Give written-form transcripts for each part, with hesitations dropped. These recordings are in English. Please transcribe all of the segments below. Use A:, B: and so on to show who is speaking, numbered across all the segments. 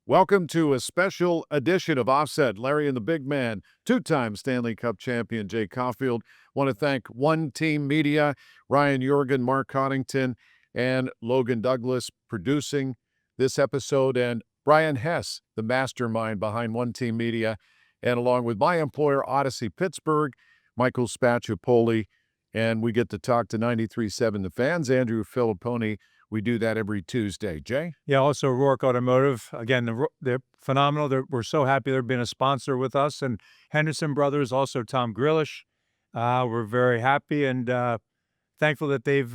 A: Welcome to a special edition of Offset. Larry and the Big Man, two-time Stanley Cup champion Jay Caulfield. Want to thank One Team Media, Ryan Jorgen, Mark Coddington, and Logan Douglas producing this episode, and Brian Hess, the mastermind behind One Team Media, and along with my employer, Odyssey Pittsburgh, Michael Spacciapoli, and we get to talk to 93.7 The Fans, Andrew Filipponi. We do that every Tuesday. Jay?
B: Yeah, also Rourke Automotive. Again, they're phenomenal. We're so happy they're being a sponsor with us. And Henderson Brothers, also Tom Grillish. We're very happy and thankful that they've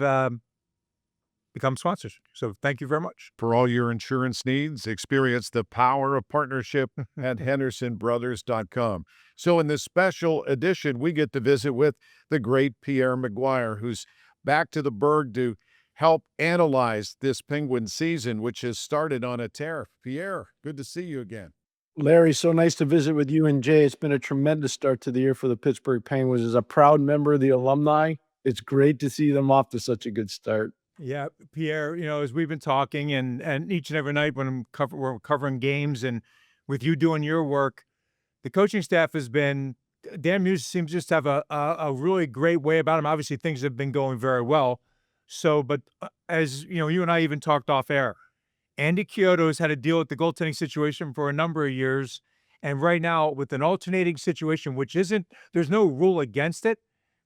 B: become sponsors. So thank you very much.
A: For all your insurance needs, experience the power of partnership at hendersonbrothers.com. So in this special edition, we get to visit with the great Pierre McGuire, who's back to the Berg to help analyze this Penguin season, which has started on a tear. Pierre, good to see you again.
C: Larry, so nice to visit with you and Jay. It's been a tremendous start to the year for the Pittsburgh Penguins. As a proud member of the alumni, it's great to see them off to such a good start.
B: Yeah, Pierre, as we've been talking and each and every night when we're covering games and with you doing your work, the coaching staff has been, Dan Muse seems just to have a really great way about him. Obviously, things have been going very well. So, but as you and I even talked off air, Andy Chiodo has had to deal with the goaltending situation for a number of years. And right now, with an alternating situation, which there's no rule against it,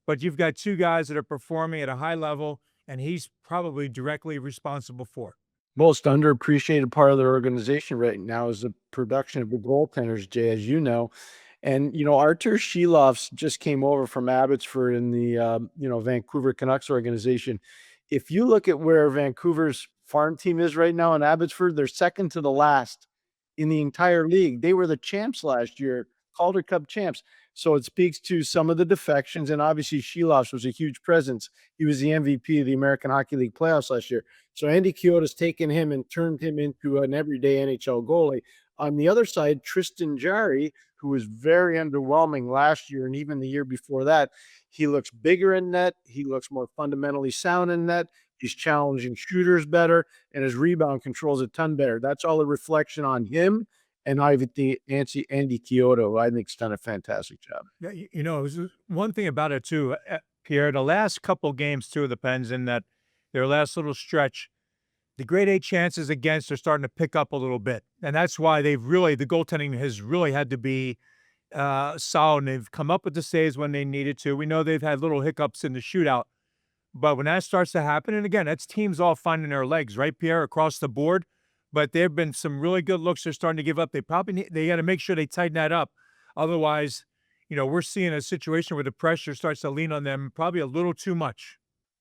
B: but you've got two guys that are performing at a high level, and he's probably directly responsible for it.
C: Most underappreciated part of their organization right now is the production of the goaltenders, Jay, as you know. And, Artur Shilovs just came over from Abbotsford in the, Vancouver Canucks organization. If you look at where Vancouver's farm team is right now in Abbotsford, they're second to the last in the entire league. They were the champs last year, Calder Cup champs. So it speaks to some of the defections. And obviously, Shilovs was a huge presence. He was the MVP of the American Hockey League playoffs last year. So Andy Chiodo's taken him and turned him into an everyday NHL goalie. On the other side, Tristan Jarry, who was very underwhelming last year and even the year before that, he looks bigger in net. He looks more fundamentally sound in net. He's challenging shooters better, and his rebound control's a ton better. That's all a reflection on him. And I think Andy Chiodo, I think, has done a fantastic job.
B: Yeah, one thing about it too, Pierre. The last couple games too of the Pens in that their last little stretch, the grade A chances against are starting to pick up a little bit, and that's why the goaltending has really had to be solid. And they've come up with the saves when they needed to. We know they've had little hiccups in the shootout, but when that starts to happen, and again, that's teams all finding their legs, right, Pierre, across the board. But there have been some really good looks they're starting to give up. They got to make sure they tighten that up. Otherwise, we're seeing a situation where the pressure starts to lean on them probably a little too much.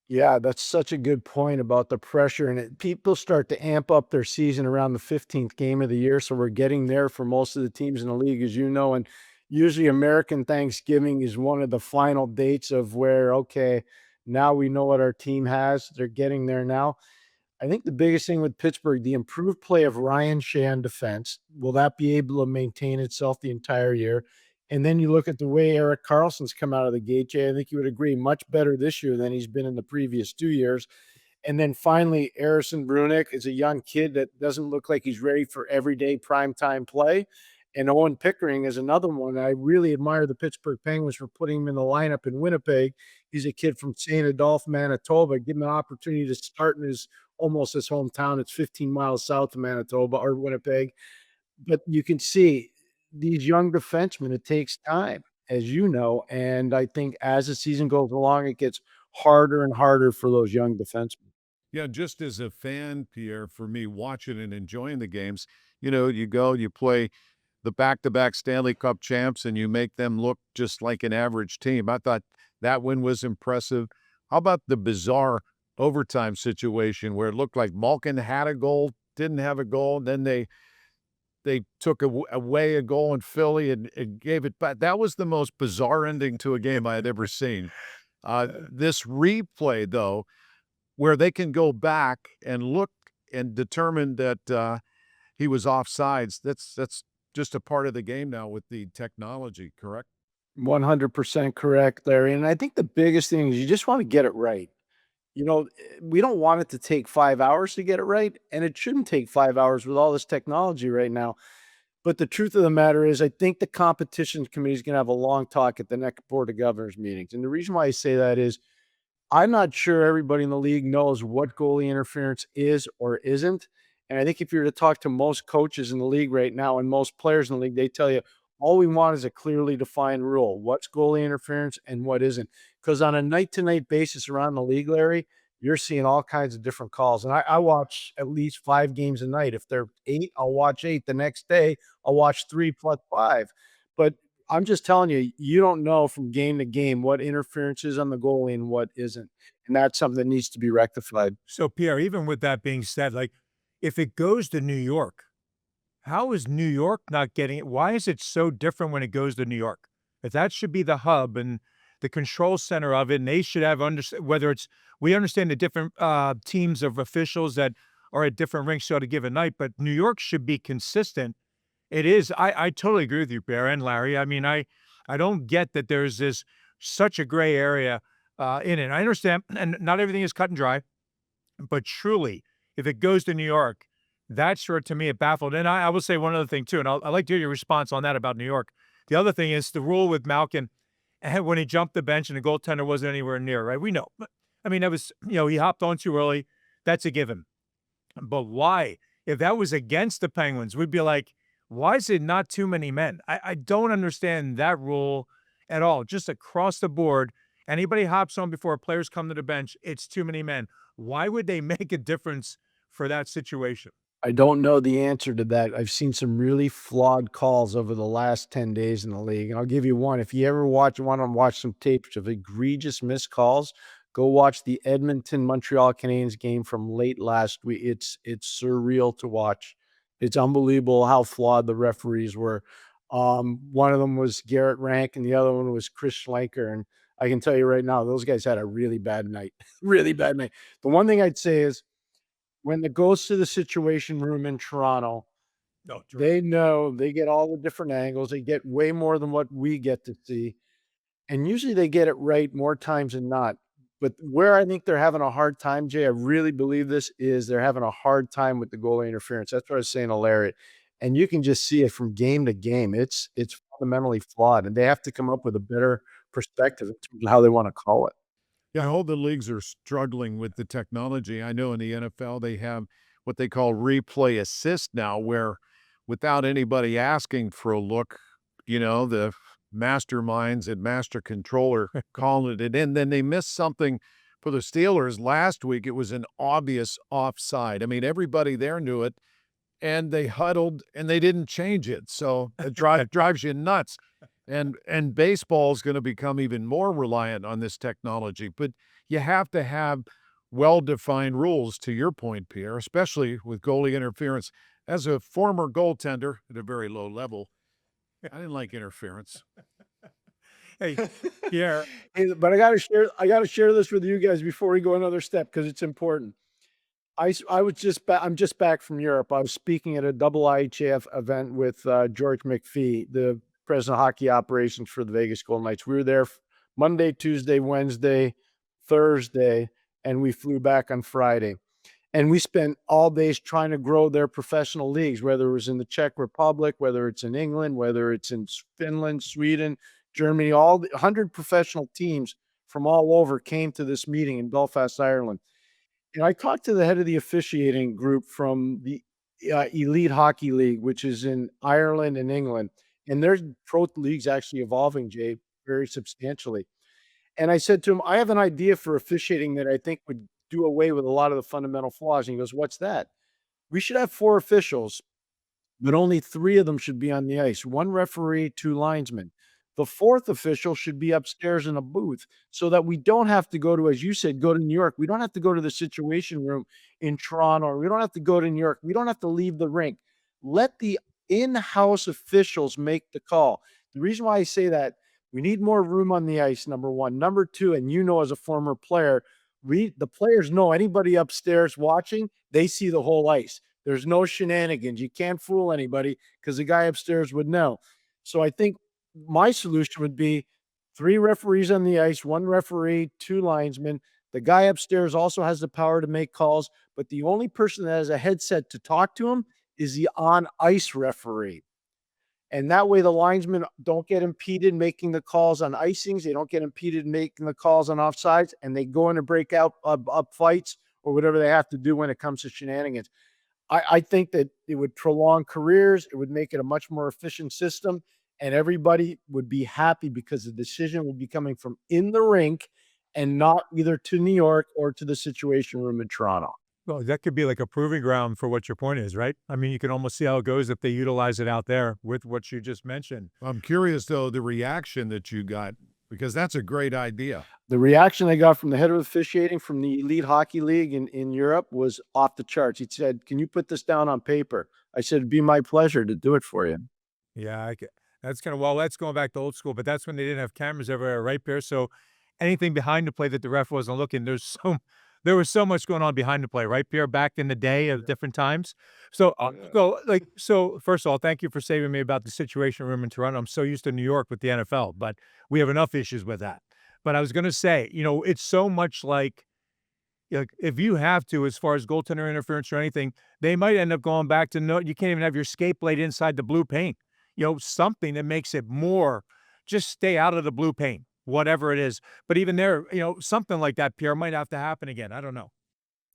C: Yeah, that's such a good point about the pressure. And people start to amp up their season around the 15th game of the year. So we're getting there for most of the teams in the league, as you know. And usually American Thanksgiving is one of the final dates of where, okay, now we know what our team has. They're getting there now. I think the biggest thing with Pittsburgh, the improved play of Ryan Shea on defense, will that be able to maintain itself the entire year? And then you look at the way Erik Karlsson's come out of the gate, Jay, I think you would agree much better this year than he's been in the previous 2 years. And then finally, Harrison Brunick is a young kid that doesn't look like he's ready for everyday primetime play. And Owen Pickering is another one. I really admire the Pittsburgh Penguins for putting him in the lineup in Winnipeg. He's a kid from St. Adolphe, Manitoba. Give him an opportunity to start in almost his hometown. It's 15 miles south of Manitoba or Winnipeg. But you can see these young defensemen, it takes time, as you know. And I think as the season goes along, it gets harder and harder for those young defensemen.
A: Yeah, just as a fan, Pierre, for me, watching and enjoying the games, you go, you play the back-to-back Stanley Cup champs, and you make them look just like an average team. I thought that win was impressive. How about the bizarre overtime situation where it looked like Malkin had a goal, didn't have a goal, and then they took away a goal in Philly and gave it back. That was the most bizarre ending to a game I had ever seen. This replay, though, where they can go back and look and determine that he was offsides, that's just a part of the game now with the technology, correct?
C: 100% correct, Larry. And I think the biggest thing is you just want to get it right. we don't want it to take 5 hours to get it right, and it shouldn't take 5 hours with all this technology right now. But the truth of the matter is, I think the competition committee is gonna have a long talk at the next board of governors meetings. And the reason why I say that is I'm not sure everybody in the league knows what goalie interference is or isn't. And I think if you were to talk to most coaches in the league right now and most players in the league, they tell you all we want is a clearly defined rule. What's goalie interference and what isn't? Because on a night to night basis around the league, Larry, you're seeing all kinds of different calls. And I watch at least 5 games a night. If they're eight, I'll watch eight. The next day, I'll watch three plus five. But I'm just telling you, you don't know from game to game what interference is on the goalie and what isn't. And that's something that needs to be rectified.
B: So, Pierre, even with that being said, like, if it goes to New York, how is New York not getting it? Why is it so different when it goes to New York? If that should be the hub and the control center of it, and they should have whether it's we understand the different teams of officials that are at different rinks at a given night, but New York should be consistent. It is. I totally agree with you, Pierre and Larry. I mean, I don't get that there's this such a gray area in it. I understand, and not everything is cut and dry. But truly, if it goes to New York, that's where, to me, it baffled. And I will say one other thing, too, and I'd like to hear your response on that about New York. The other thing is the rule with Malkin, and when he jumped the bench and the goaltender wasn't anywhere near, right? We know. But, I mean, that was, he hopped on too early. That's a given. But why? If that was against the Penguins, we'd be like, why is it not too many men? I don't understand that rule at all. Just across the board, anybody hops on before players come to the bench, it's too many men. Why would they make a difference for that situation?
C: I don't know the answer to that. I've seen some really flawed calls over the last 10 days in the league. And I'll give you one. If you ever want to watch some tapes of egregious missed calls, go watch the Edmonton Montreal Canadiens game from late last week. It's surreal to watch. It's unbelievable how flawed the referees were. One of them was Garrett Rank and the other one was Chris Schlenker. And I can tell you right now, those guys had a really bad night. Really bad night. The one thing I'd say is when it goes to the situation room in Toronto,
B: No,
C: they know they get all the different angles. They get way more than what we get to see. And usually they get it right more times than not. But where I think they're having a hard time, Jay, I really believe this is they're having a hard time with the goalie interference. That's what I was saying to Larry. And you can just see it from game to game. It's fundamentally flawed, and they have to come up with a better perspective in terms of how they want to call it.
A: Yeah, all the leagues are struggling with the technology. I know in the NFL, they have what they call replay assist now, where without anybody asking for a look, the masterminds and master controller calling it in. Then they missed something for the Steelers last week. It was an obvious offside. I mean, everybody there knew it, and they huddled and they didn't change it. So it drives you nuts. And baseball is going to become even more reliant on this technology. But you have to have well-defined rules, to your point, Pierre, especially with goalie interference. As a former goaltender at a very low level, I didn't like interference.
B: Hey, Pierre.
C: Hey, but I gotta share this with you guys before we go another step because it's important. I'm just back from Europe. I was speaking at a double IHF event with George McPhee, the president of hockey operations for the Vegas Golden Knights. We were there Monday, Tuesday, Wednesday, Thursday, and we flew back on Friday. And we spent all days trying to grow their professional leagues, whether it was in the Czech Republic, whether it's in England, whether it's in Finland, Sweden, Germany, all the 100 professional teams from all over came to this meeting in Belfast, Ireland. And I talked to the head of the officiating group from the Elite Hockey League, which is in Ireland and England. And their pro league's actually evolving, Jay, very substantially. And I said to him, I have an idea for officiating that I think would do away with a lot of the fundamental flaws. And he goes, what's that? We should have 4 officials, but only 3 of them should be on the ice. 1 referee, 2 linesmen. The 4th official should be upstairs in a booth so that we don't have to go to, as you said, go to New York. We don't have to go to the situation room in Toronto, or we don't have to go to New York. We don't have to leave the rink. Let the in-house officials make the call. The reason why I say that, we need more room on the ice, number 1. Number 2, and as a former player, the players know anybody upstairs watching, they see the whole ice. There's no shenanigans. You can't fool anybody because the guy upstairs would know. So I think my solution would be 3 referees on the ice, 1 referee, 2 linesmen. The guy upstairs also has the power to make calls, but the only person that has a headset to talk to him is the on ice referee. And that way the linesmen don't get impeded making the calls on icings. They don't get impeded making the calls on offsides, and they go in and break out up fights or whatever they have to do when it comes to shenanigans. I think that it would prolong careers. It would make it a much more efficient system, and everybody would be happy because the decision would be coming from in the rink and not either to New York or to the Situation Room in Toronto.
B: Well, that could be like a proving ground for what your point is, right? I mean, you can almost see how it goes if they utilize it out there with what you just mentioned.
A: I'm curious, though, the reaction that you got, because that's a great idea.
C: The reaction I got from the head of officiating from the Elite Hockey League in Europe was off the charts. He said, "Can you put this down on paper?" I said, "It'd be my pleasure to do it for you."
B: Yeah, that's kind of, well, that's going back to old school, but that's when they didn't have cameras everywhere, right, Pierre? So anything behind the play that the ref wasn't looking, there was so much going on behind the play, right, Pierre, back in the day of different times. So, so first of all, thank you for saving me about the Situation Room in Toronto. I'm so used to New York with the NFL, but we have enough issues with that. But I was going to say, it's so much like if you have to, as far as goaltender interference or anything, they might end up going back to no, you can't even have your skate blade inside the blue paint. Something that makes it more, just stay out of the blue paint, whatever it is. But even there, something like that, Pierre, might have to happen again. I don't know.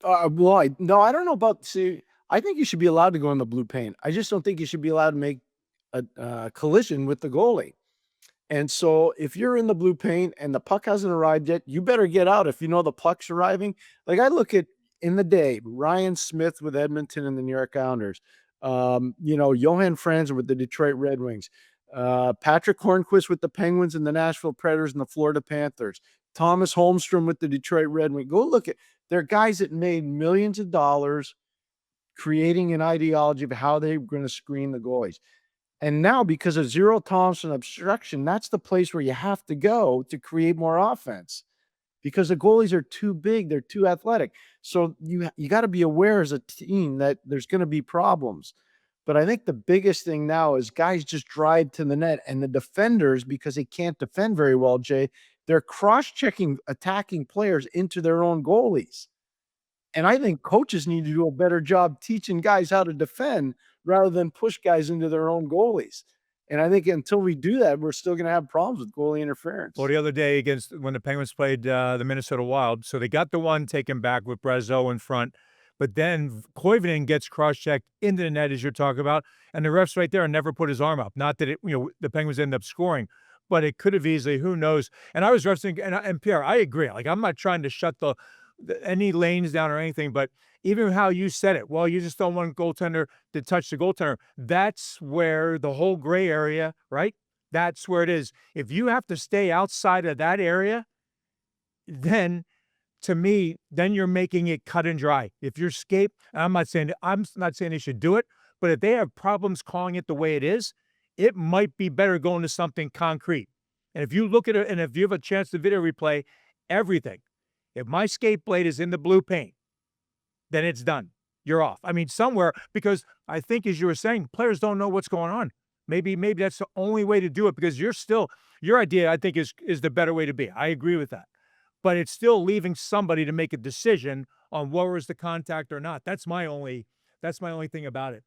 C: Well, no, I don't know about. See, I think you should be allowed to go in the blue paint. I just don't think you should be allowed to make a collision with the goalie. And so if you're in the blue paint and the puck hasn't arrived yet, you better get out if you know the puck's arriving. Like I look at in the day, Ryan Smith with Edmonton and the New York Islanders, Johan Franzen with the Detroit Red Wings, Patrick Hornquist with the Penguins and the Nashville Predators and the Florida Panthers, Thomas Holmstrom with the Detroit Red Wings. Go look at, they're guys that made millions of dollars creating an ideology of how they're going to screen the goalies. And now, because of zero tolerance and obstruction, that's the place where you have to go to create more offense because the goalies are too big. They're too athletic. So you got to be aware as a team that there's going to be problems. But I think the biggest thing now is guys just drive to the net, and the defenders, because they can't defend very well, Jay, they're cross-checking attacking players into their own goalies. And I think coaches need to do a better job teaching guys how to defend rather than push guys into their own goalies. And I think until we do that, we're still going to have problems with goalie interference.
B: Well, the other day when the Penguins played the Minnesota Wild, so they got the one taken back with Brazeau in front, but then Koivunen gets cross-checked into the net, as you're talking about, and the ref's right there and never put his arm up. Not that the Penguins ended up scoring, but it could have easily, who knows? And I was wrestling, and Pierre, I agree. Like, I'm not trying to shut any lanes down or anything, but even how you said it, well, you just don't want goaltender to touch the goaltender. That's where the whole gray area, right? That's where it is. If you have to stay outside of that area, then to me, then you're making it cut and dry. If you're I'm not saying they should do it, but if they have problems calling it the way it is, it might be better going to something concrete. And if you look at it, and if you have a chance to video replay everything, if my skate blade is in the blue paint, then it's done. You're off. I mean, somewhere, because I think, as you were saying, players don't know what's going on. Maybe that's the only way to do it, because your idea, I think, is the better way to be. I agree with that. But it's still leaving somebody to make a decision on what was the contact or not. That's my only thing about it.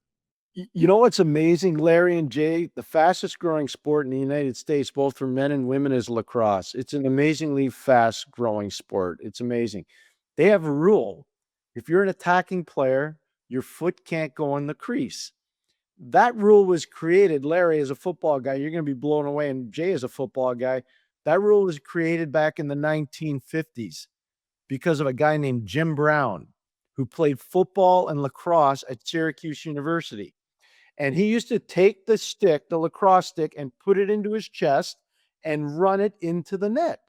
C: You know what's amazing, Larry and Jay? The fastest growing sport in the United States, both for men and women, is lacrosse. It's an amazingly fast growing sport. It's amazing. They have a rule. If you're an attacking player, your foot can't go in the crease. That rule was created, Larry, as a football guy, you're going to be blown away, and Jay is a football guy. That rule was created back in the 1950s because of a guy named Jim Brown, who played football and lacrosse at Syracuse University. And he used to take the stick, the lacrosse stick, and put it into his chest and run it into the net.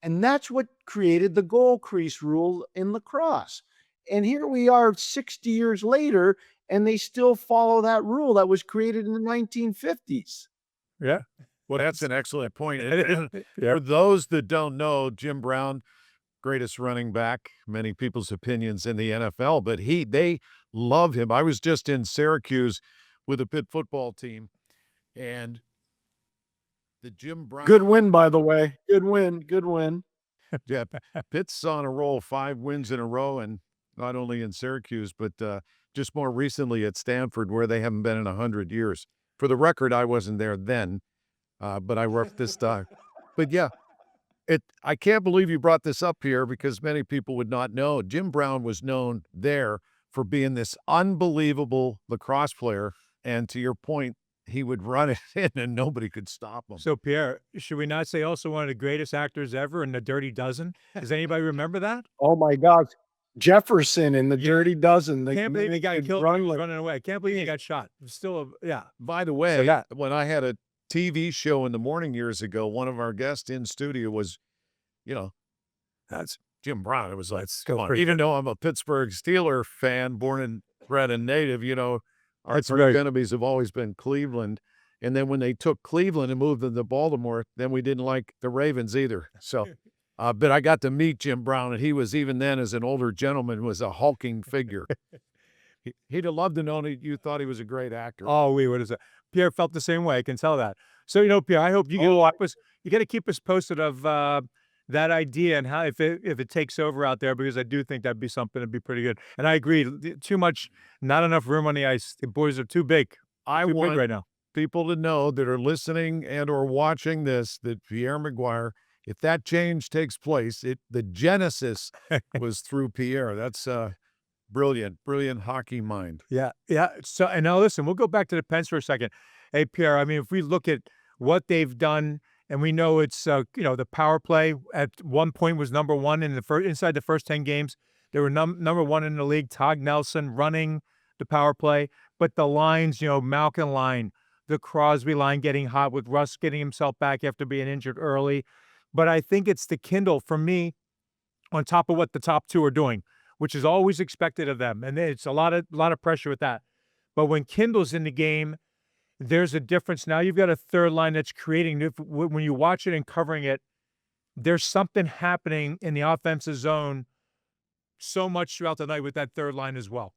C: And that's what created the goal crease rule in lacrosse. And here we are 60 years later, and they still follow that rule that was created in the 1950s.
B: Yeah.
A: Well, that's an excellent point. For those that don't know, Jim Brown, greatest running back, many people's opinions in the NFL, but they love him. I was just in Syracuse with a Pitt football team, and the Jim Brown.
C: Good win, by the way. Good win.
A: Yeah, Pitt's on a roll, 5 wins in a row, and not only in Syracuse, but just more recently at Stanford, where they haven't been in 100 years. For the record, I wasn't there then, but I worked this time. But yeah, I can't believe you brought this up here because many people would not know. Jim Brown was known there for being this unbelievable lacrosse player, and to your point, he would run it in and nobody could stop him.
B: So, Pierre, should we not say also one of the greatest actors ever in The Dirty Dozen? Does anybody remember that?
C: Oh my gosh. Jefferson in the
B: Yeah.
C: Dirty Dozen. The
B: Can't believe he got
C: could
B: killed
C: run
B: when he was
C: like
B: running away. I can't believe he got shot. It's still yeah.
A: By the way,
B: that-
A: when I had a TV show in the morning years ago, one of our guests in studio was, you know, that's Jim Brown. It was like,
B: go
A: come on.
B: for it.
A: Even though I'm a Pittsburgh Steeler fan, born and bred and native, our
B: That's
A: arch
B: right.
A: enemies have always been Cleveland. And then when they took Cleveland and moved them to Baltimore, then we didn't like the Ravens either. So, but I got to meet Jim Brown, and he was, even then as an older gentleman, was a hulking figure. He'd have loved to know that you thought he was a great actor.
B: Oh, what is that? Pierre felt the same way. I can tell that. So, Pierre, I hope you you got to keep us posted of that idea and how if it takes over out there, because I do think that'd be something that'd be pretty good. And I agree, too much, not enough room on the ice. The boys are too big.
A: I
B: Too big
A: want
B: right now.
A: people to know that are listening and or watching this that Pierre McGuire, if that change takes place, the genesis was through Pierre. That's brilliant hockey mind.
B: Yeah, yeah. So, and now listen, we'll go back to the Pens for a second. Hey, Pierre, I mean, if we look at what they've done, and we know it's the power play at one point was number one in inside the first 10 games. They were number one in the league. Todd Nelson running the power play, but the lines, Malkin line, the Crosby line getting hot with Russ getting himself back after being injured early. But I think it's the Kindle for me, on top of what the top two are doing, which is always expected of them, and it's a lot of pressure with that. But when Kindle's in the game, there's a difference. Now you've got a third line that's creating. When you watch it and covering it, there's something happening in the offensive zone so much throughout the night with that third line as well.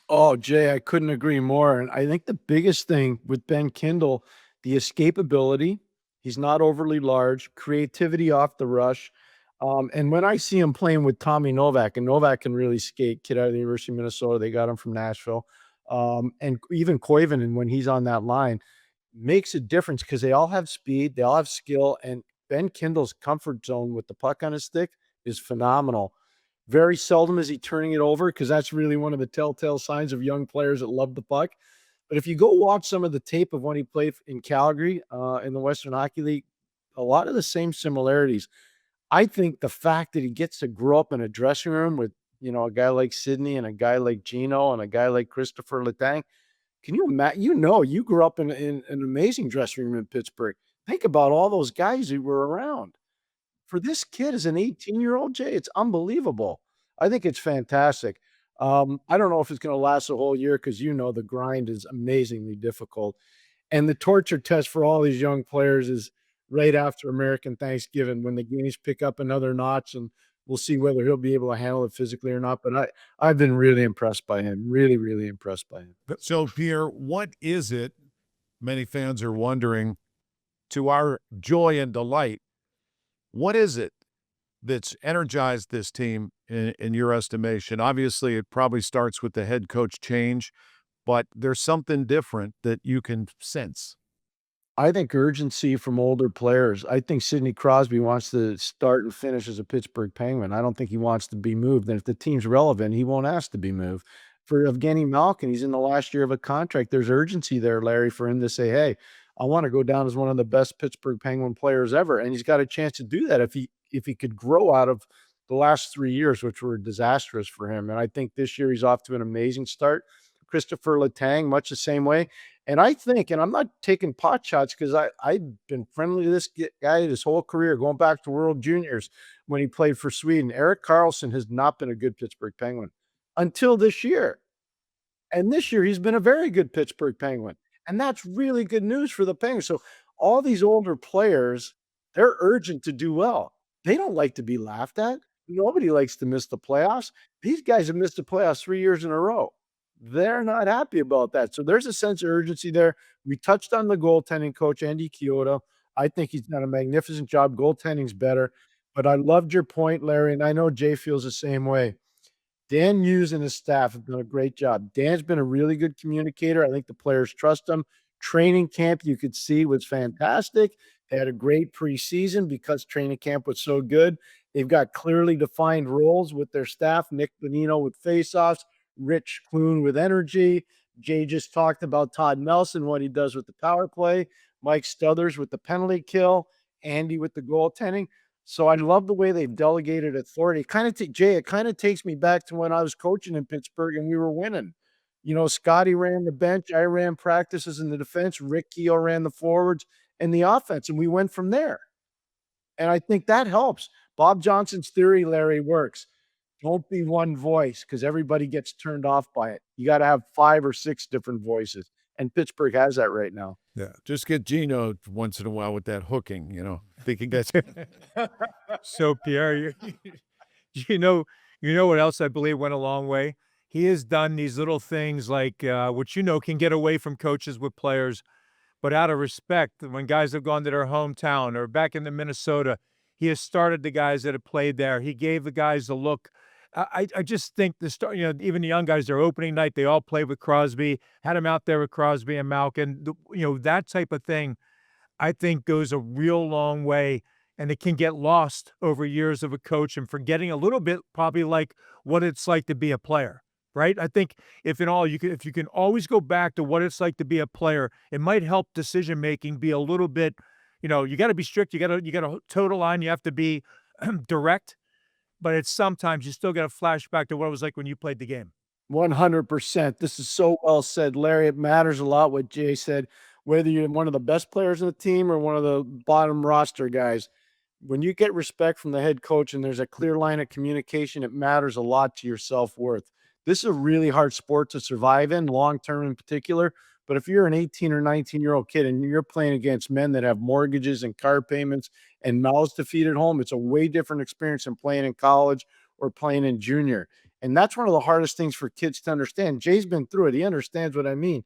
C: Oh, Jay, I couldn't agree more. And I think the biggest thing with Ben Kindle, the escapability. He's not overly large, creativity off the rush. And when I see him playing with Tommy Novak, and Novak can really skate, kid out of the University of Minnesota, they got him from Nashville. And even Koivunen, when he's on that line, makes a difference because they all have speed, they all have skill, and Ben Kindle's comfort zone with the puck on his stick is phenomenal. Very seldom is he turning it over because that's really one of the telltale signs of young players that love the puck. But if you go watch some of the tape of when he played in Calgary in the Western Hockey League, a lot of the same similarities. I think the fact that he gets to grow up in a dressing room with, a guy like Sidney and a guy like Gino and a guy like Christopher Letang. Can you imagine? You grew up in an amazing dressing room in Pittsburgh. Think about all those guys who were around. For this kid as an 18-year-old, Jay, it's unbelievable. I think it's fantastic. I don't know if it's going to last a whole year because the grind is amazingly difficult. And the torture test for all these young players is right after American Thanksgiving when the games pick up another notch, and we'll see whether he'll be able to handle it physically or not. But I've been really impressed by him. Really, really impressed by him.
A: So, Pierre, what is it, many fans are wondering, to our joy and delight, what is it that's energized this team in your estimation? Obviously, it probably starts with the head coach change, but there's something different that you can sense.
C: I think urgency from older players. I think Sidney Crosby wants to start and finish as a Pittsburgh Penguin. I don't think he wants to be moved. And if the team's relevant, he won't ask to be moved. For Evgeny Malkin, he's in the last year of a contract. There's urgency there, Larry, for him to say, hey, I want to go down as one of the best Pittsburgh Penguin players ever. And he's got a chance to do that if he could grow out of the last 3 years, which were disastrous for him. And I think this year he's off to an amazing start. Christopher Letang, much the same way. And I think, and I'm not taking pot shots because I've been friendly to this guy his whole career, going back to World Juniors when he played for Sweden. Erik Karlsson has not been a good Pittsburgh Penguin until this year. And this year he's been a very good Pittsburgh Penguin. And that's really good news for the Penguins. So all these older players, they're urgent to do well. They don't like to be laughed at. Nobody likes to miss the playoffs. These guys have missed the playoffs 3 years in a row. They're not happy about that. So there's a sense of urgency there. We touched on the goaltending coach, Andy Chiodo. I think he's done a magnificent job. Goaltending's better. But I loved your point, Larry, and I know Jay feels the same way. Dan Hughes and his staff have done a great job. Dan's been a really good communicator. I think the players trust him. Training camp, you could see, was fantastic. They had a great preseason because training camp was so good. They've got clearly defined roles with their staff. Nick Bonino with faceoffs, Rich Clune with energy. Jay just talked about Todd Nelson, what he does with the power play. Mike Stothers with the penalty kill. Andy with the goaltending. So I love the way they've delegated authority. Kind of Jay, it kind of takes me back to when I was coaching in Pittsburgh and we were winning. You know, Scotty ran the bench, I ran practices in the defense, Rick Keogh ran the forwards and the offense, and we went from there. And I think that helps. Bob Johnson's theory, Larry, works. Don't be one voice because everybody gets turned off by it. You got to have 5 or 6 different voices. And Pittsburgh has that right now.
A: Yeah, just get Gino once in a while with that hooking, thinking that's
B: So Pierre, you know what else I believe went a long way? He has done these little things like, which can get away from coaches with players, but out of respect, when guys have gone to their hometown or back into Minnesota, he has started the guys that have played there. He gave the guys the look. I just think even the young guys, their opening night, they all played with Crosby, had him out there with Crosby and Malkin. That type of thing, I think goes a real long way, and it can get lost over years of a coach and forgetting a little bit probably like what it's like to be a player, right? I think if you can always go back to what it's like to be a player, it might help decision making be a little bit, you got to be strict, you got to toe the line, you have to be direct, but it's sometimes you still got to flash back to what it was like when you played the game.
C: 100%. This is so well said, Larry. It matters a lot what Jay said, whether you're one of the best players on the team or one of the bottom roster guys. When you get respect from the head coach and there's a clear line of communication, it matters a lot to your self-worth. This is a really hard sport to survive in, long term in particular. But if you're an 18 or 19-year-old kid and you're playing against men that have mortgages and car payments and mouths to feed at home, it's a way different experience than playing in college or playing in junior. And that's one of the hardest things for kids to understand. Jay's been through it. He understands what I mean.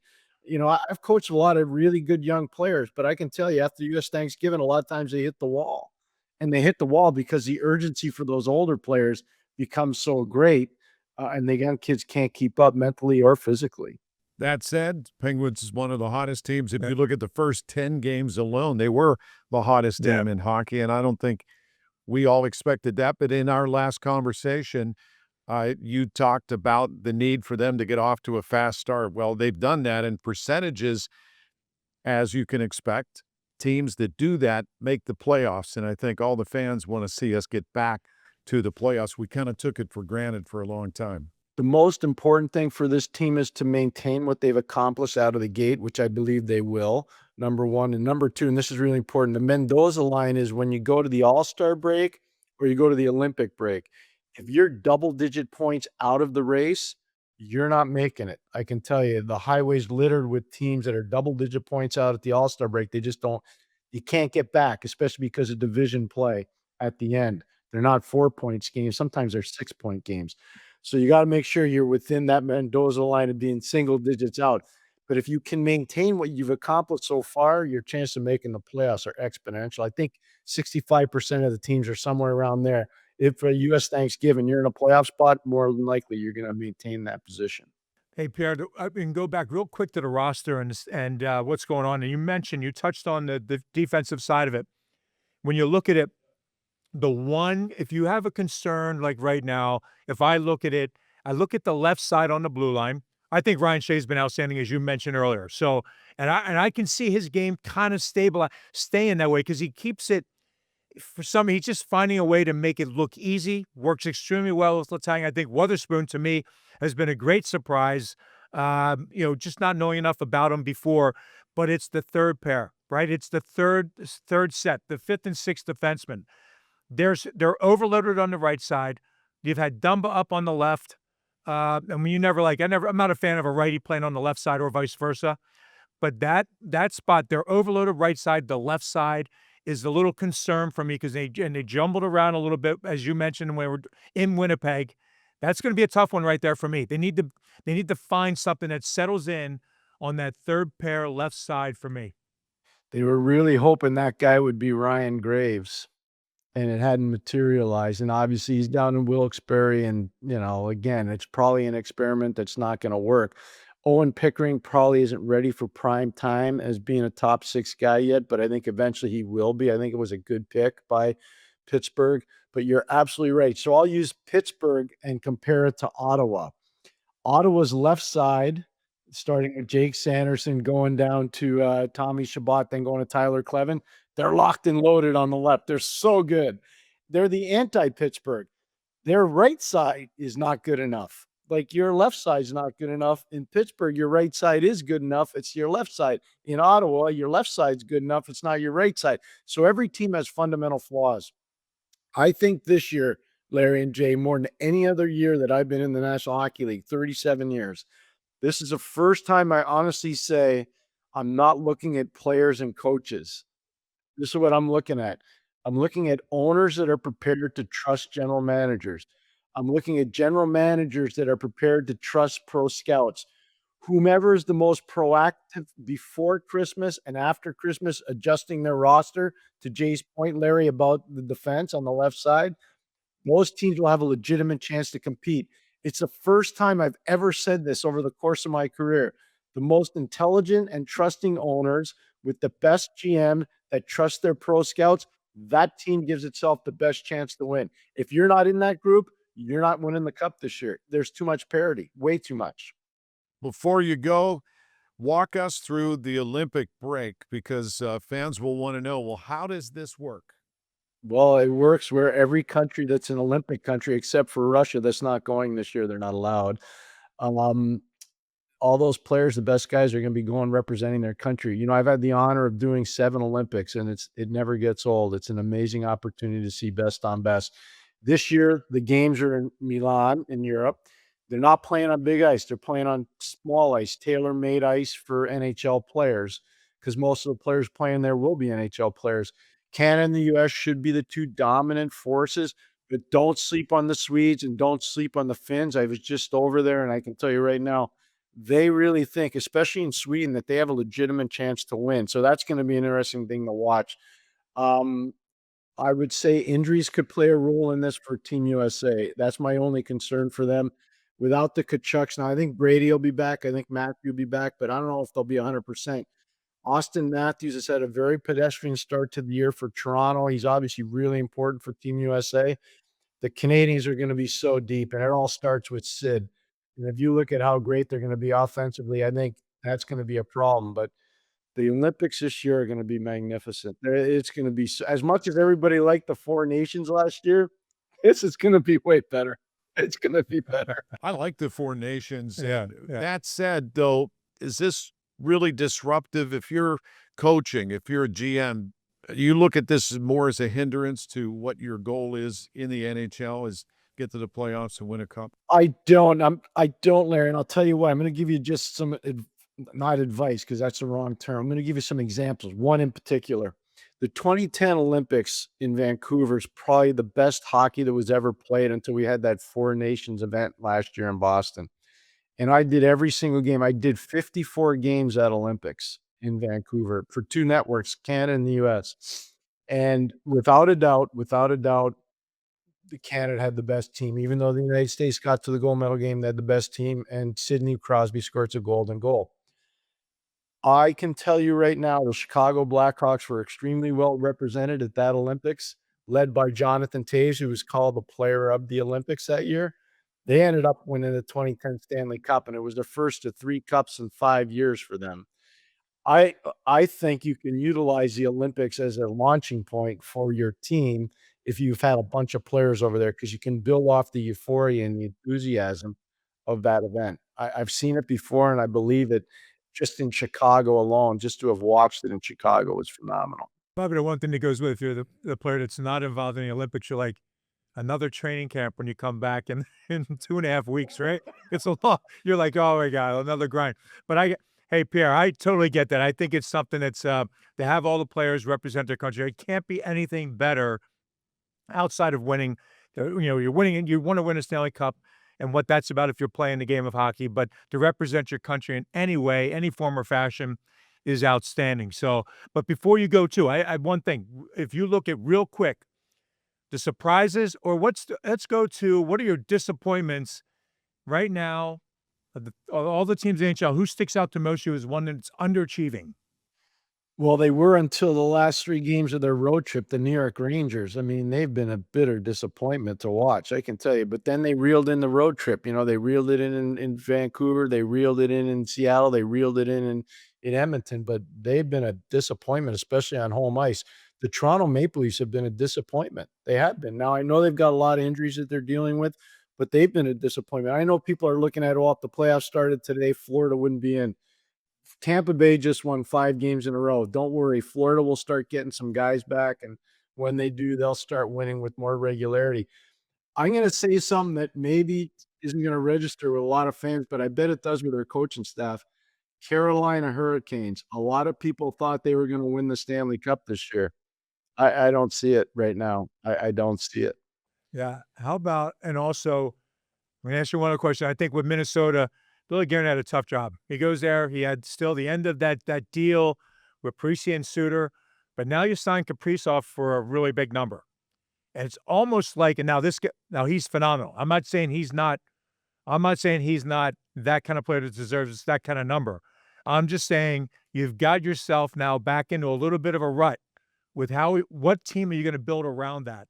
C: I've coached a lot of really good young players, but I can tell you after US Thanksgiving, a lot of times they hit the wall. And they hit the wall because the urgency for those older players becomes so great, and the young kids can't keep up mentally or physically.
A: That said, Penguins is one of the hottest teams. If you look at the first 10 games alone, they were the hottest team in hockey, and I don't think we all expected that. But in our last conversation, you talked about the need for them to get off to a fast start. Well, they've done that in percentages, as you can expect. Teams that do that make the playoffs, and I think all the fans want to see us get back to the playoffs. We kind of took it for granted for a long time.
C: The most important thing for this team is to maintain what they've accomplished out of the gate, which I believe they will, number one. And number two, and this is really important, the Mendoza line is when you go to the All-Star break or you go to the Olympic break, if you're double-digit points out of the race, you're not making it. I can tell you, the highway's littered with teams that are double-digit points out at the All-Star break. They just don't you can't get back, especially because of division play at the end. They're not 4 points games. Sometimes they're 6 point games. So you got to make sure you're within that Mendoza line of being single digits out. But if you can maintain what you've accomplished so far, your chance of making the playoffs are exponential. I think 65% of the teams are somewhere around there. If for US Thanksgiving you're in a playoff spot, more than likely you're going to maintain that position.
B: Hey, Pierre, I can go back real quick to the roster and what's going on. And you touched on the defensive side of it. When you look at it, if you have a concern like right now, if I look at it, I look at the left side on the blue line. I think Ryan Shea's been outstanding, as you mentioned earlier. So, and I can see his game kind of staying that way because he keeps it. He's just finding a way to make it look easy. Works extremely well with Letang. I think Witherspoon to me has been a great surprise. Just not knowing enough about him before, but it's the third pair, right? It's the third set, the fifth and sixth defenseman. They're overloaded on the right side. You've had Dumba up on the left. I mean, I'm not a fan of a righty playing on the left side or vice versa. But that spot, they're overloaded right side, the left side is a little concern for me because they jumbled around a little bit, as you mentioned, when we're in Winnipeg. That's going to be a tough one right there for me. They need to find something that settles in on that third pair left side for me.
C: They were really hoping that guy would be Ryan Graves. and it hadn't materialized. And obviously he's down in Wilkes-Barre, and, again, it's probably an experiment that's not gonna work. Owen Pickering probably isn't ready for prime time as being a top 6 guy yet, but I think eventually he will be. I think it was a good pick by Pittsburgh, but you're absolutely right. So I'll use Pittsburgh and compare it to Ottawa. Ottawa's left side, starting with Jake Sanderson, going down to, Tommy Chabot, then going to Tyler Clevin, they're locked and loaded on the left. They're so good. They're the anti-Pittsburgh. Their right side is not good enough. Like, your left side's not good enough. In Pittsburgh, your right side is good enough. It's your left side. In Ottawa, your left side's good enough. It's not your right side. So every team has fundamental flaws. I think this year, Larry and Jay, more than any other year that I've been in the National Hockey League, 37 years, this is the first time I honestly say I'm not looking at players and coaches. This is what I'm looking at. I'm looking at owners that are prepared to trust general managers. I'm looking at general managers that are prepared to trust pro scouts. Whomever is the most proactive before Christmas and after Christmas, adjusting their roster, to Jay's point, Larry, about the defense on the left side, most teams will have a legitimate chance to compete. It's the first time I've ever said this over the course of my career. The most intelligent and trusting owners with the best GM that trust their pro scouts, that team gives itself the best chance to win. If you're not in that group, you're not winning the cup this year. There's too much parity, way too much.
A: Before you go, walk us through the Olympic break because fans will want to know, well, how does this work?
C: Well, it works where every country that's an Olympic country, except for Russia, that's not going this year, they're not allowed. Um, all those players, the best guys, are gonna be going representing their country. I've had the honor of doing 7 Olympics, and it never gets old. It's an amazing opportunity to see best on best. This year, the games are in Milan in Europe. They're not playing on big ice. They're playing on small ice, tailor-made ice for NHL players, because most of the players playing there will be NHL players. Canada and the US should be the 2 dominant forces, but don't sleep on the Swedes and don't sleep on the Finns. I was just over there, and I can tell you right now, they really think, especially in Sweden, that they have a legitimate chance to win. So that's gonna be an interesting thing to watch. Um, I would say injuries could play a role in this for Team USA. That's my only concern for them. Without the Tkachuks, now I think Brady will be back. I think Matthew will be back, but I don't know if they'll be 100%. Austin Matthews has had a very pedestrian start to the year for Toronto. He's obviously really important for Team USA. The Canadians are gonna be so deep, and it all starts with Sid. And if you look at how great they're gonna be offensively, I think that's gonna be a problem. But the Olympics this year are gonna be magnificent. It's gonna be as much as everybody liked the 4 nations last year, this is gonna be way better. It's gonna be better.
A: I like the 4 nations.
B: Yeah,
A: And
B: yeah.
A: that said, though, is this really disruptive? If you're coaching, if you're a GM, you look at this more as a hindrance to what your goal is in the NHL, is get to the playoffs and win a cup?
C: I don't, Larry, and I'll tell you what, I'm gonna give you just some not advice, because that's the wrong term. I'm gonna give you some examples, one in particular. The 2010 Olympics in Vancouver is probably the best hockey that was ever played until we had that 4 nations event last year in Boston. And I did every single game. I did 54 games at Olympics in Vancouver for 2 networks, Canada and the US. And without a doubt, the Canada had the best team. Even though the United States got to the gold medal game, they had the best team, and Sidney Crosby scores a golden goal. I can tell you right now, the Chicago Blackhawks were extremely well represented at that Olympics, led by Jonathan Toews, who was called the player of the Olympics that year. They ended up winning the 2010 Stanley Cup, and it was the first of 3 cups in 5 years for them. I think you can utilize the Olympics as a launching point for your team if you've had a bunch of players over there, because you can build off the euphoria and the enthusiasm of that event. I've seen it before, and I believe it just in Chicago alone. Just to have watched it in Chicago was phenomenal.
B: Probably the one thing that goes with, if you're the player that's not involved in the Olympics, you're like, another training camp when you come back in 2.5 weeks, right? It's a lot. You're like, oh my God, another grind. But hey, Pierre, I totally get that. I think it's something that's to have all the players represent their country. It can't be anything better outside of winning. You're winning and you want to win a Stanley Cup and what that's about if you're playing the game of hockey, but to represent your country in any way, any form or fashion is outstanding. So, but before you go too, I have one thing. If you look at real quick, the surprises, or let's go to what are your disappointments right now of all the teams in the NHL? Who sticks out to most you as one that's underachieving?
C: Well, they were until the last 3 games of their road trip, the New York Rangers. I mean, they've been a bitter disappointment to watch, I can tell you, but then they reeled in the road trip, they reeled it in Vancouver, they reeled it in Seattle, they reeled it in Edmonton, but they've been a disappointment, especially on home ice. The Toronto Maple Leafs have been a disappointment. They have been. Now, I know they've got a lot of injuries that they're dealing with, but they've been a disappointment. I know people are looking at, "Oh, if the playoffs started today, Florida wouldn't be in." Tampa Bay just won 5 games in a row. Don't worry, Florida will start getting some guys back, and when they do, they'll start winning with more regularity. I'm gonna say something that maybe isn't gonna register with a lot of fans, but I bet it does with their coaching staff. Carolina Hurricanes. A lot of people thought they were gonna win the Stanley Cup this year. I don't see it right now. I don't see it.
B: Yeah. How about, and also, I'm gonna ask you one other question. I think with Minnesota, Billy Guerin had a tough job. He goes there. He had still the end of that deal with Parisi and Suter, but now you sign Kaprizov for a really big number, and it's almost like. And now he's phenomenal. I'm not saying he's not. I'm not saying he's not that kind of player that deserves that kind of number. I'm just saying you've got yourself now back into a little bit of a rut with what team are you going to build around that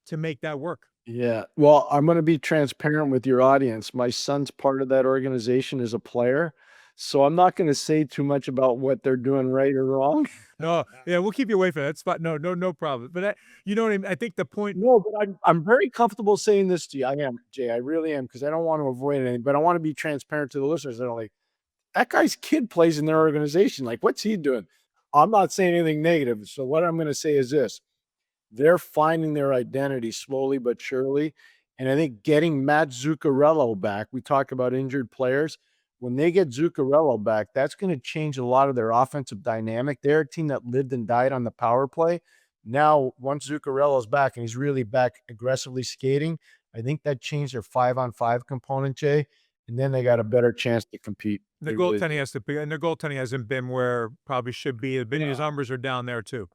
B: to make that work?
C: Yeah. Well, I'm gonna be transparent with your audience. My son's part of that organization as a player, so I'm not gonna say too much about what they're doing right or wrong.
B: No, yeah, we'll keep you away from that. That's fine. No, no, no problem. But you know what I mean? I think the point.
C: No, but I'm very comfortable saying this to you. I am, Jay. I really am, because I don't want to avoid anything, but I want to be transparent to the listeners. That are like, that guy's kid plays in their organization. Like, what's he doing? I'm not saying anything negative. So what I'm going to say is this: they're finding their identity slowly but surely. And I think getting Matt Zuccarello back, we talk about injured players. When they get Zuccarello back, that's going to change a lot of their offensive dynamic. They're a team that lived and died on the power play. Now, once Zuccarello's back and he's really back aggressively skating, I think that changed their 5-on-5 component, Jay. And then they got a better chance to compete.
B: The
C: They really
B: goaltending
C: do.
B: has to be, and their goaltending hasn't been where probably should be. His numbers are down there too.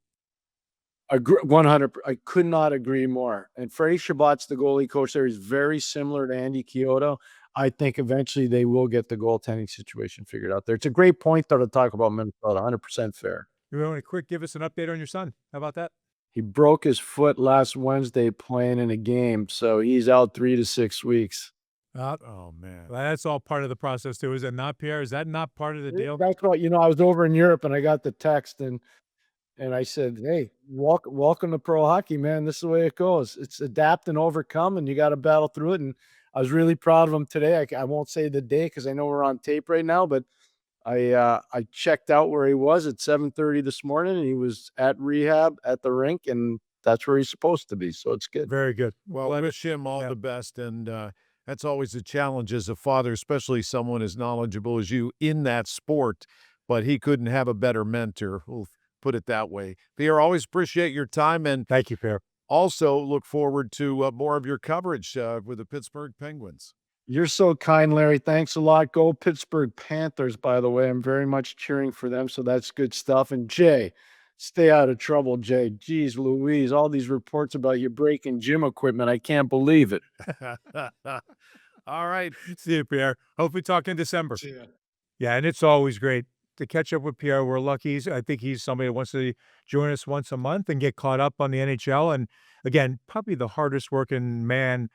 C: 100. I could not agree more. And Freddie Shabbat's the goalie coach there. He's very similar to Andy Chiodo. I think eventually they will get the goaltending situation figured out there. It's a great point, though, to talk about Minnesota. 100% fair.
B: You want to quick give us an update on your son? How about that?
C: He broke his foot last Wednesday playing in a game, so he's out 3 to 6 weeks.
A: Oh, man.
B: Well, that's all part of the process too. Is it not, Pierre? Is that not part of the deal?
C: That's what I was over in Europe and I got the text and I said, "Hey, welcome to pro hockey, man. This is the way it goes. It's adapt and overcome, and you got to battle through it." And I was really proud of him today. I won't say the day because I know we're on tape right now, but I checked out where he was at 7:30 this morning, and he was at rehab at the rink, and that's where he's supposed to be. So it's good.
B: Very good.
A: Well, I wish him all
B: yeah.
A: the best, and that's always a challenge as a father, especially someone as knowledgeable as you in that sport, but he couldn't have a better mentor. We'll put it that way. Pierre, always appreciate your time, and
B: Thank you, Pierre.
A: also look forward to more of your coverage with the Pittsburgh Penguins.
C: You're so kind, Larry. Thanks a lot. Go Pittsburgh Panthers, by the way. I'm very much cheering for them, so that's good stuff. And Jay, stay out of trouble, Jay. Jeez Louise, all these reports about you breaking gym equipment. I can't believe it.
A: All right.
B: See you, Pierre. Hope we talk in December.
C: See ya.
B: Yeah, and it's always great to catch up with Pierre. We're lucky. I think he's somebody that wants to join us once a month and get caught up on the NHL. And again, probably the hardest working man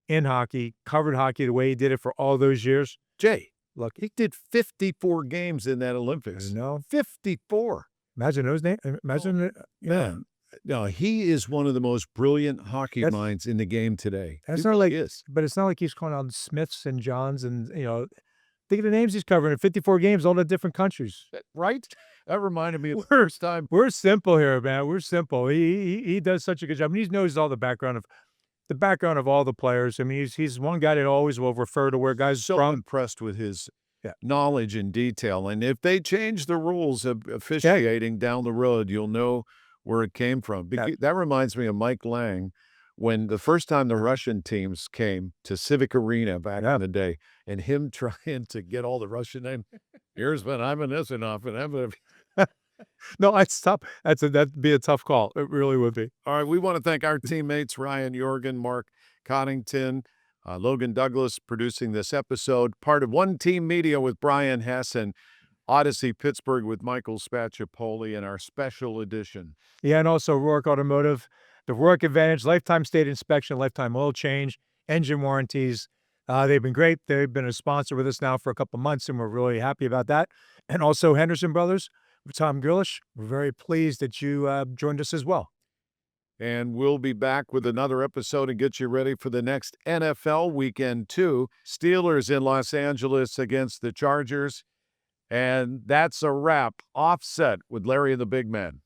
B: in hockey, covered hockey the way he did it for all those years.
A: Jay, look, he did 54 games in that Olympics.
B: You know,
A: 54.
B: imagine those names. Imagine,
A: Man, no, he is one of the most brilliant hockey
B: That's-
A: minds in the game today.
B: That's
A: He
B: not like,
A: really is.
B: but it's not like he's calling on Smiths and Johns and think of the names he's covering. 54 games, all the different countries.
A: Right? That reminded me of the
B: We're-
A: first time.
B: We're simple here, man. We're simple. He does such a good job. I mean, he knows all the background of all the players. I mean, he's one guy that always will refer to where guys
A: So
B: from.
A: impressed with his
B: Yeah.
A: knowledge and detail. And if they change the rules of officiating down the road, you'll know where it came from.
B: Yeah.
A: That reminds me of Mike Lang when the first time the Russian teams came to Civic Arena back in the day, and him trying to get all the Russian names. Here's when I'm an Isanov and I'm
B: No, it's tough. That'd be a tough call. It really would be.
A: All right, we want to thank our teammates, Ryan Jorgen, Mark Coddington, Logan Douglas, producing this episode. Part of One Team Media with Brian Hess and Odyssey Pittsburgh with Michael Spacciapoli in our special edition.
B: Yeah, and also Rourke Automotive, the Rourke Advantage, lifetime state inspection, lifetime oil change, engine warranties. They've been great. They've been a sponsor with us now for a couple months, and we're really happy about that. And also Henderson Brothers with Tom Grillish. We're very pleased that you joined us as well.
A: And we'll be back with another episode and get you ready for the next NFL weekend, too. Steelers in Los Angeles against the Chargers. And that's a wrap. Offset with Larry and the Big Man.